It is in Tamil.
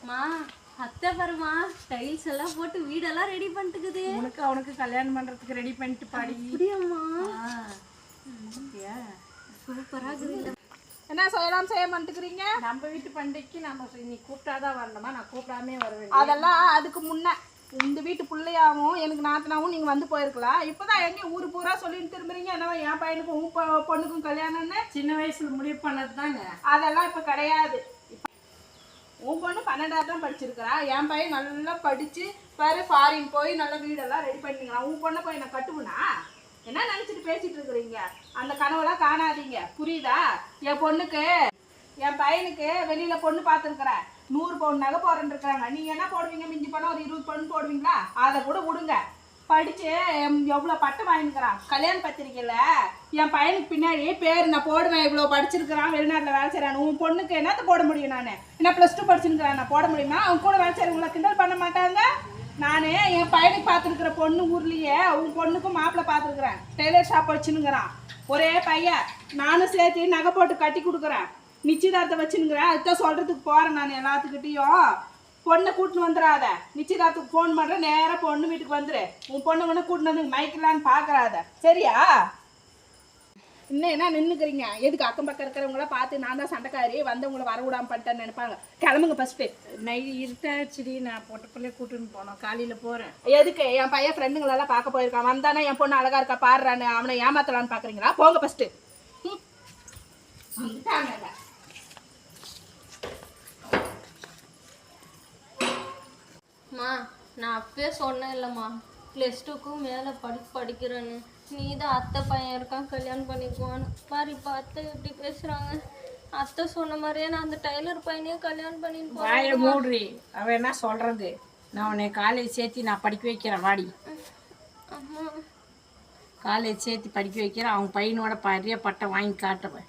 மா அத்தை பாருமா டைல்ஸ் எல்லாம் போட்டு வீடெல்லாம் ரெடி பண்ணிட்டுக்குது. அவனுக்கு கல்யாணம் பண்றதுக்கு ரெடி பண்ணிட்டு பாடி. அப்படியாம்மா? சூப்பரா இருக்குது. என்ன செய்யலாம் செய்ய மாட்டேங்கிறீங்க? நம்ம வீட்டு பண்டிகைக்கு நம்ம நீ கூப்பிட்டாதான் வரணுமா? நான் கூப்பிடாமே வருவேன். அதெல்லாம் அதுக்கு முன்ன இந்த வீட்டு பிள்ளையாவும் எனக்கு நாத்தனாவும் நீங்க வந்து போயிருக்கலாம். இப்பதான் எங்க ஊரு பூரா சொல்லிட்டு திரும்புறீங்க என்னவா என் பையனுக்கும் பொண்ணுக்கும் கல்யாணம்னு. சின்ன வயசுல முடிவு பண்ணது தாங்க. அதெல்லாம் இப்ப கிடையாது. உன் பொண்ணு 12வது தான் படிச்சிருக்கிறா. என் பையன் நல்லா படிச்சு பாரு ஃபாரின் போய் நல்ல வீடெல்லாம் ரெடி பண்ணிக்கலாம். உன் பொண்ணை போய் நான் கட்டுவனா? என்ன நினைச்சிட்டு பேசிட்டு இருக்கிறீங்க? அந்த கனவெல்லாம் காணாதீங்க, புரியுதா? என் பொண்ணுக்கு என் பையனுக்கு வெளியில பொண்ணு பார்த்துருக்குறேன். 100 பவுன் நகை போறேன்னு இருக்கிறாங்க. நீங்க என்ன போடுவீங்க? மிஞ்சி போனா ஒரு 20 பவுன் போடுவீங்களா? அதை கூட விடுங்க. படிச்சு எவ்வளோ பட்டம் வாங்கிக்கிறான். கல்யாண பத்திரிக்கையில் என் பையனுக்கு பின்னாடி பேர் நான் போடுவேன். இவ்வளோ படிச்சிருக்கிறான், வெளிநாட்டில் வேலை செய்கிறான். உன் பொண்ணுக்கு என்னத்தை போட முடியும்? நான் என்ன +2 படிச்சுருக்கிறேன், நான் போட முடியுமா? அவன் கூட வேலை செய்கிறவங்கள கிண்டல் பண்ண மாட்டாங்க. நான் என் பையனுக்கு பார்த்துருக்குற பொண்ணு ஊர்லேயே உன் பொண்ணுக்கும் மாப்பிள்ளை பார்த்துருக்குறேன். டெய்லர் ஷாப் வச்சுன்னுங்கிறான். ஒரே பையன். நானும் சேர்த்து நகை போட்டு கட்டி கொடுக்குறேன். நிச்சயதார்த்தம் வச்சுன்னுங்கிறேன். அதுதான் சொல்கிறதுக்கு போகிறேன் நான் எல்லாத்துக்கிட்டையும். பொண்ணை கூட்டின்னு வந்துடாத. நிச்சயதார்த்துக்கு ஃபோன் பண்ணுறேன், நேராக பொண்ணு வீட்டுக்கு வந்துடு. உன் பொண்ணு ஒன்று கூட்டின்னு வந்து மைக்கலான்னு பார்க்குறாத, சரியா? இன்னும் என்ன நின்றுக்கிறீங்க? எதுக்கு அக்கம் பக்கம் இருக்கிறவங்கள பார்த்து நான் தான் சண்டைக்காரி வந்தவங்களை வர விடாமல் பண்ணிட்டேன்னு நினைப்பாங்க. கிளம்புங்க ஃபஸ்ட்டு. இருட்டாச்சுடி, நான் பொட்டப்பிள்ளைய கூட்டின்னு போனோம். காலையில் போகிறேன். எதுக்கு? என் பையன் ஃப்ரெண்டுங்களெல்லாம் பார்க்க போயிருக்கான். வந்தானே என் பொண்ணு அழகா இருக்கா பாடுறான்னு அவனை ஏமாத்தலான்னு பார்க்குறீங்களா? போங்க ஃபஸ்ட்டு. மா நான் அப்பயே சொன்னேன் இல்லைம்மா, +2க்கும் மேலே படிக்கிறேன்னு. நீ தான் அத்தை பையன் இருக்கான் கல்யாணம் பண்ணிக்குவான்னு பாரு. இப்போ அத்தை எப்படி பேசுகிறாங்க. அத்தை சொன்ன மாதிரியே நான் அந்த டைலர் பையனையே கல்யாணம் பண்ணிட்டு வாயை மூடுறி. அவன் என்ன சொல்கிறது? நான் உன்னை காலேஜ் சேர்த்து நான் படிக்க வைக்கிறேன். வாடி, அம்மா காலேஜ் சேர்த்து படிக்க வைக்கிறேன். அவங்க பையனோட பெரிய பட்டம் வாங்கி காட்டுவேன்.